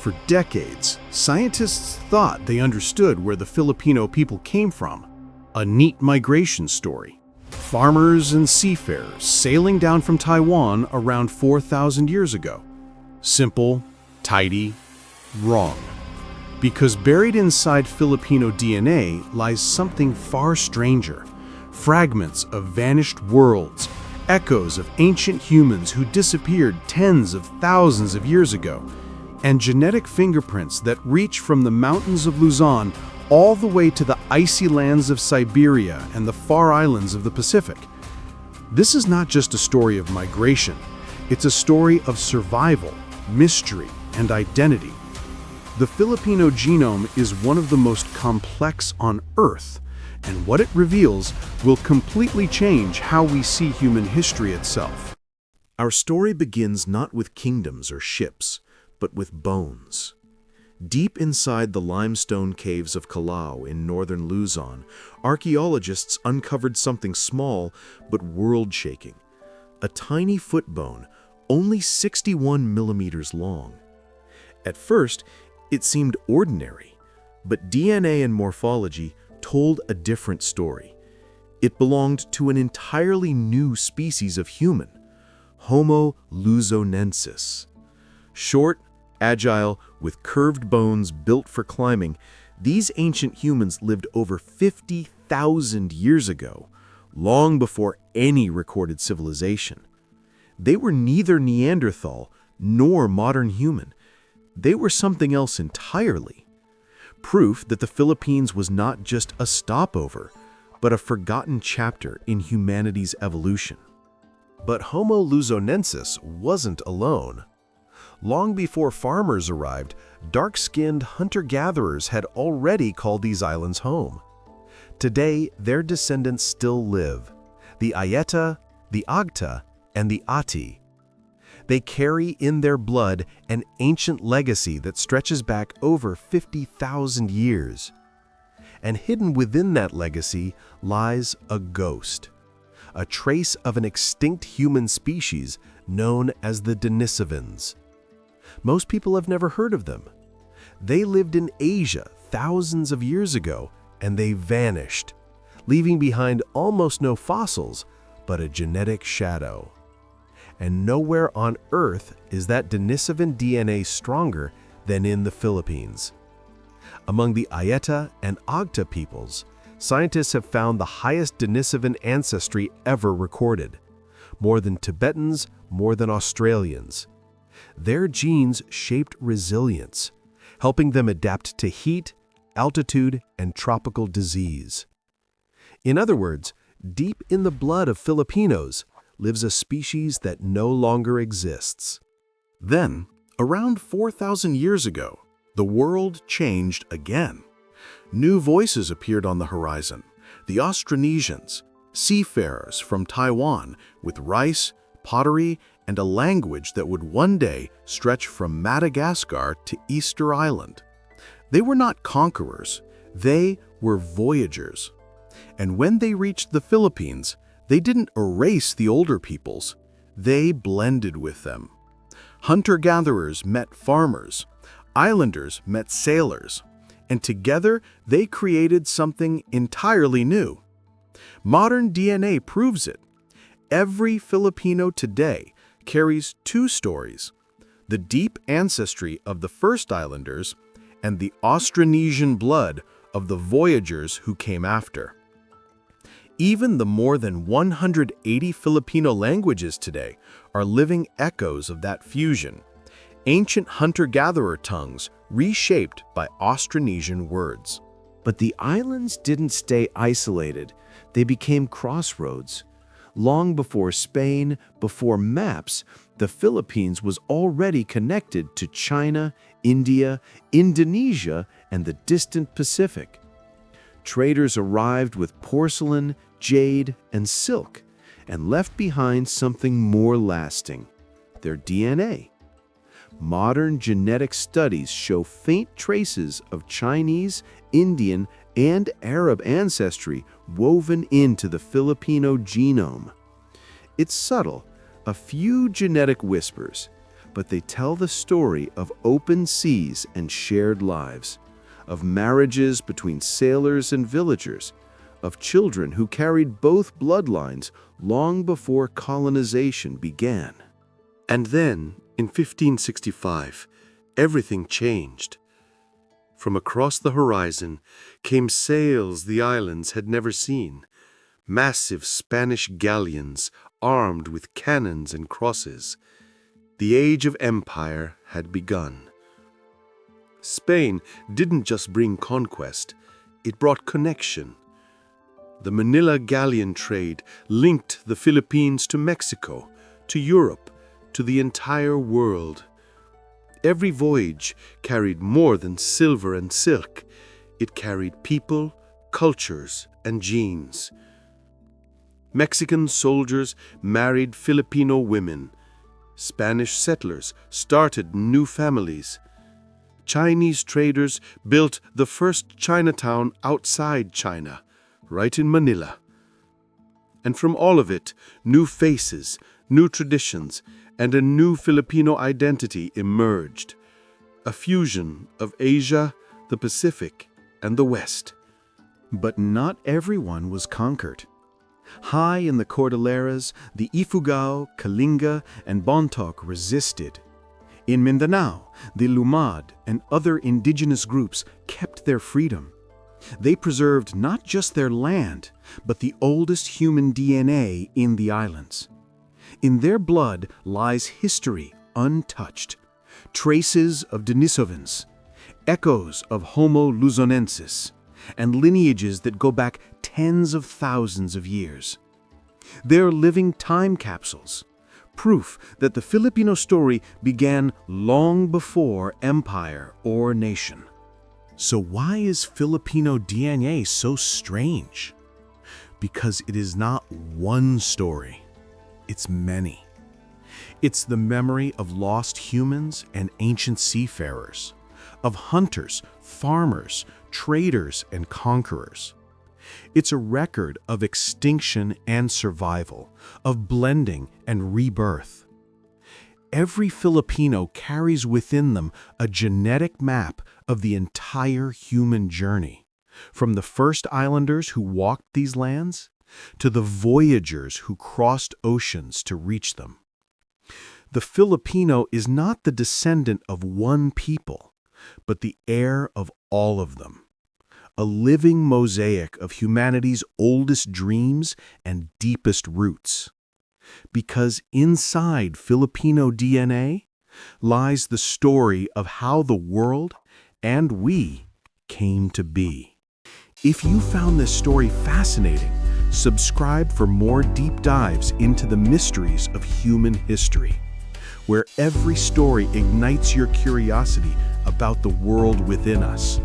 For decades, scientists thought they understood where the Filipino people came from. A neat migration story. Farmers and seafarers sailing down from Taiwan around 4,000 years ago. Simple, tidy, wrong. Because buried inside Filipino DNA lies something far stranger. Fragments of vanished worlds, echoes of ancient humans who disappeared tens of thousands of years ago, and genetic fingerprints that reach from the mountains of Luzon all the way to the icy lands of Siberia and the far islands of the Pacific. This is not just a story of migration, it's a story of survival, mystery, and identity. The Filipino genome is one of the most complex on Earth, and what it reveals will completely change how we see human history itself. Our story begins not with kingdoms or ships, but with bones. Deep inside the limestone caves of Callao in northern Luzon, archaeologists uncovered something small but world-shaking. A tiny foot bone, only 61 millimeters long. At first, it seemed ordinary, but DNA and morphology told a different story. It belonged to an entirely new species of human, Homo Luzonensis. Short, agile, with curved bones built for climbing, these ancient humans lived over 50,000 years ago, long before any recorded civilization. They were neither Neanderthal nor modern human. They were something else entirely. Proof that the Philippines was not just a stopover, but a forgotten chapter in humanity's evolution. But Homo Luzonensis wasn't alone. Long before farmers arrived, dark-skinned hunter-gatherers had already called these islands home. Today, their descendants still live, the Ayeta, the Agta, and the Ati. They carry in their blood an ancient legacy that stretches back over 50,000 years. And hidden within that legacy lies a ghost, a trace of an extinct human species known as the Denisovans. Most people have never heard of them. They lived in Asia thousands of years ago, and they vanished, leaving behind almost no fossils, but a genetic shadow. And nowhere on Earth is that Denisovan DNA stronger than in the Philippines. Among the Ayeta and Agta peoples, scientists have found the highest Denisovan ancestry ever recorded. More than Tibetans, more than Australians. Their genes shaped resilience, helping them adapt to heat, altitude, and tropical disease. In other words, deep in the blood of Filipinos lives a species that no longer exists. Then, around 4,000 years ago, the world changed again. New voices appeared on the horizon, the Austronesians, seafarers from Taiwan with rice, pottery, and a language that would one day stretch from Madagascar to Easter Island. They were not conquerors, they were voyagers. And when they reached the Philippines, they didn't erase the older peoples, they blended with them. Hunter-gatherers met farmers, islanders met sailors, and together they created something entirely new. Modern DNA proves it. Every Filipino today carries two stories, the deep ancestry of the first islanders and the Austronesian blood of the voyagers who came after. Even the more than 180 Filipino languages today are living echoes of that fusion, ancient hunter-gatherer tongues reshaped by Austronesian words. But the islands didn't stay isolated, they became crossroads. Long before Spain, before maps, the Philippines was already connected to China, India, Indonesia, and the distant Pacific. Traders arrived with porcelain, jade, and silk, and left behind something more lasting, their DNA. Modern genetic studies show faint traces of Chinese, Indian, and Arab ancestry woven into the Filipino genome. It's subtle, a few genetic whispers, but they tell the story of open seas and shared lives, of marriages between sailors and villagers, of children who carried both bloodlines long before colonization began. And then, in 1565, everything changed. From across the horizon came sails the islands had never seen, massive Spanish galleons armed with cannons and crosses. The age of empire had begun. Spain didn't just bring conquest, it brought connection. The Manila galleon trade linked the Philippines to Mexico, to Europe, to the entire world. Every voyage carried more than silver and silk. It carried people, cultures, and genes. Mexican soldiers married Filipino women. Spanish settlers started new families. Chinese traders built the first Chinatown outside China, right in Manila. And from all of it, new faces, new traditions, and a new Filipino identity emerged. A fusion of Asia, the Pacific, and the West. But not everyone was conquered. High in the Cordilleras, the Ifugao, Kalinga, and Bontoc resisted. In Mindanao, the Lumad and other indigenous groups kept their freedom. They preserved not just their land, but the oldest human DNA in the islands. In their blood lies history untouched, traces of Denisovans, echoes of Homo Luzonensis, and lineages that go back tens of thousands of years. They're living time capsules, proof that the Filipino story began long before empire or nation. So why is Filipino DNA so strange? Because it is not one story, it's many. It's the memory of lost humans and ancient seafarers, of hunters, farmers, traders, and conquerors. It's a record of extinction and survival, of blending and rebirth. Every Filipino carries within them a genetic map of the entire human journey, from the first islanders who walked these lands to the voyagers who crossed oceans to reach them. The Filipino is not the descendant of one people, but the heir of all of them, a living mosaic of humanity's oldest dreams and deepest roots. Because inside Filipino DNA lies the story of how the world and we came to be. If you found this story fascinating, subscribe for more deep dives into the mysteries of human history, where every story ignites your curiosity about the world within us.